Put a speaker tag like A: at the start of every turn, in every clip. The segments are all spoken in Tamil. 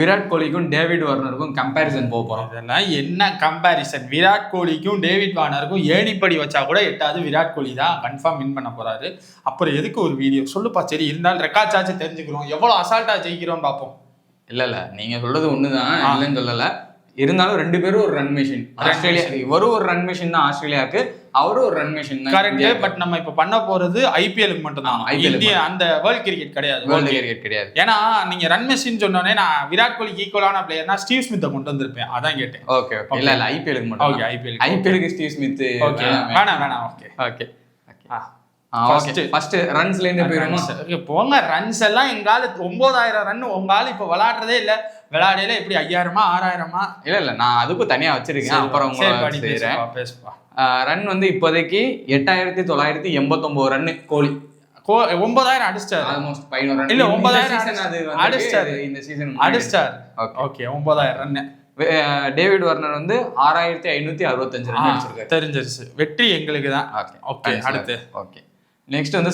A: விராட் கோலிக்கும் டேவிட் வார்னருக்கும் கம்பேரிசன் போக போறோம்.
B: இதெல்லாம் என்ன கம்பேரிசன்? விராட் கோலிக்கும் டேவிட் வார்னருக்கும் ஏணிப்படி வச்சா கூட எட்டாவது விராட் கோலி தான் கன்ஃபார்ம் வின் பண்ண போறாரு. அப்புறம் எதுக்கு ஒரு வீடியோ சொல்லுப்பா. சரி இருந்தாலும் ரெக்கார்ட் சார்ஜ் தெரிஞ்சுக்கிறோம், எவ்வளவு அசால்ட்டா ஜெயிக்கிறோம் பார்ப்போம்.
A: இல்ல நீங்க சொல்றது ஒண்ணுதான், இல்லைன்னு சொல்லல. இருந்தாலும் ரெண்டு பேரும் ஒரு ரன் மிஷின். ஆஸ்திரேலியா இவரும் ஒரு ரன் மிஷின் தான் ஆஸ்திரேலியாவுக்கு, அவரும் ஒரு ரன் மிஷின் தான்.
B: கரெக்ட். பட் நம்ம இப்ப பண்ண போறது ஐபிஎலுக்கு மட்டும் தான். இந்தியா அந்த வேர்ல்ட் கிரிக்கெட் கிடையாது.
A: வேர்ல்ட் கிரிக்கெட் கிடையாது.
B: ஏன்னா நீங்க ரன் மிஷின் சொன்னோடனே நான் விராட் கோலிக்கு ஈக்குவலான பிளேயர்னா ஸ்டீவ் ஸ்மித்தை கொண்டு வந்திருப்பேன். அதான் கேட்டேன்.
A: ஓகே இல்ல ஐபிஎலுக்கு மட்டும்.
B: ஓகே
A: ஐபிஎலுக்கு ஸ்டீவ் ஸ்மித்.
B: ஓகே வேணாம். ஓகே
A: ஃபர்ஸ்ட் ரன்ஸ்ல இருந்து போயிடுமா?
B: போங்க. ரன்ஸ் எல்லாம் எங்கால 9000 ரன் உங்கால இப்ப விளையாடுறதே இல்ல. விளையாடையில எப்படி 5000 6000? இல்ல
A: நான் அதுக்கும் தனியா வச்சிருக்கேன். அப்புறம்
B: பேசுப்பா.
A: ரன் வந்து இப்போதைக்கு 8989 ரன் கோலி.
B: 9000 அடிச்சாரு.
A: Almost 11 run.
B: இல்ல 9000
A: அது
B: அடிச்சாரு.
A: இந்த சீசன்
B: அடிச்சாரு. Okay 9000 run.
A: டேவிட் வார்னர் வந்து 6565 ரன் அடிச்சிருக்காரு.
B: தெரிஞ்சிருச்சு. வெற்றி எங்களுக்கு தான். ஓகே அடுத்து.
A: ஓகே நெக்ஸ்ட் வந்து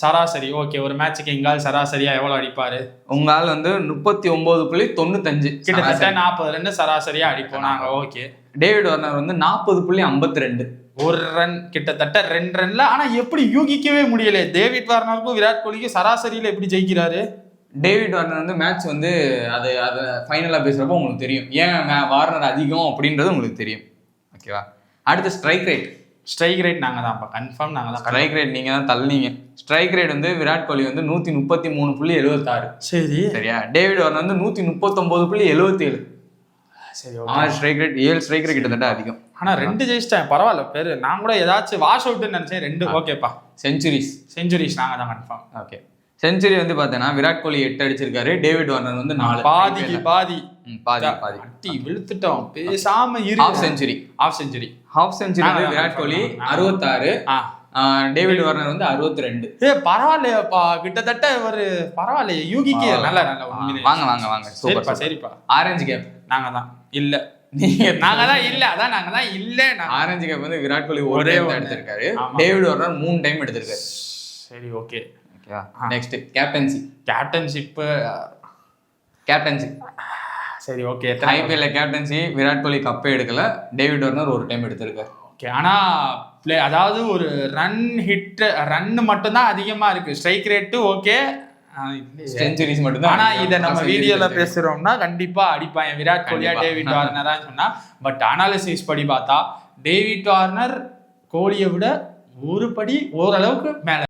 A: சராசரி. ஓகே ஒரு மேட்சுக்கு எங்கால் சராசரியா எவ்வளவு அடிப்பாரு?
B: உங்கால்
A: வந்து 39.95,
B: கிட்டத்தட்ட 40 ரன் சராசரியா அடிப்போம் நாங்க. ஓகே
A: டேவிட் வார்னர் வந்து 40.52,
B: ஒரு ரன் கிட்டத்தட்ட 2 ரன்ல. ஆனா எப்படி யூகிக்கவே முடியல, டேவிட் வார்னருக்கும் விராட் கோலிக்கும் சராசரியில எப்படி ஜெயிக்கிறாரு?
A: டேவிட் வார்னர் வந்து மேட்ச் வந்து அது ஃபைனலா பேசுறப்போ உங்களுக்கு தெரியும் ஏன் வார்னர் அதிகம் அப்படின்றது உங்களுக்கு தெரியும். ஓகேவா? அடுத்து ஸ்ட்ரைக் ரேட் நாங்க தான் கன்ஃபார்ம். நாங்க தான் ஸ்ட்ரைக் ரேட் நீங்க தான் தள்ளினீங்க. ஸ்ட்ரைக் ரேட் வந்து விராட் கோலி வந்து 133.76. சரியா? டேவிட் வார்னர் வந்து 139.77.
B: சரி.
A: 6 ஸ்ட்ரைக் ரேட், 7 ஸ்ட்ரைக் ரேட் கிட்டத்தட்ட அதிகம்.
B: ஆனா 2 ஜெயிச்சிட்டேன், பரவாயில்ல. பேரு நான் கூட ஏதாச்சும் வாஷ் அவுட்னு நினைச்சேன். 2 ஓகேப்பா. செஞ்சுரிஸ் நாங்க தான் கன்ஃபார்ம்.
A: ஓகே செஞ்சுரி வந்து பார்த்தேன்னா விராட் கோலி 8 அடிச்சிருக்காரு, டேவிட் வார்னர் வந்து 4.
B: பாதி
A: அட்டி
B: விழுத்துட்டோம். பேசாம இரு.
A: Half century Virat Kohli 66, David Warner வந்து 62.
B: பரவாயில்லையாப்பா, கிட்டத்தட்ட ஒரு பரவாயில்லையே. யூகிக்கு நல்ல
A: வாங்க சூப்பர்.
B: சரிப்பா.
A: ஆரஞ்சு கேப்
B: நாங்க தான் இல்ல. நாங்க தான் இல்ல. அதான் நாங்க தான் இல்ல.
A: ஆரஞ்சு கேப் வந்து விராட் கோலி ஒரு டைம் எடுத்திருக்காரு, டேவிட் வார்னர் 3 டைம் எடுத்திருக்காரு.
B: சரி ஓகே.
A: Next captainship.
B: சரி ஓகே.
A: ஐபிஎல்ல கேப்டன்சி விராட் கோலி கப்பே எடுக்கல, டேவிட் வார்னர் ஒரு டைம் எடுத்திருக்காரு.
B: ஓகே. ஆனா அதாவது ஒரு ரன் மட்டும் தான் அதிகமா இருக்கு. ஸ்ட்ரைக் ரேட் ஓகே,
A: செஞ்சுரிஸ் மட்டும் தான்.
B: ஆனா இத நம்ம வீடியோல பேசுறோம்னா கண்டிப்பா அடிப்பாங்க விராட் கோலியா டேவிட் வார்னரா சொன்னா. பட் அனாலிசிஸ் படி பார்த்தா டேவிட் வார்னர் கோலியை விட ஒரு படி ஓரளவுக்கு மேல.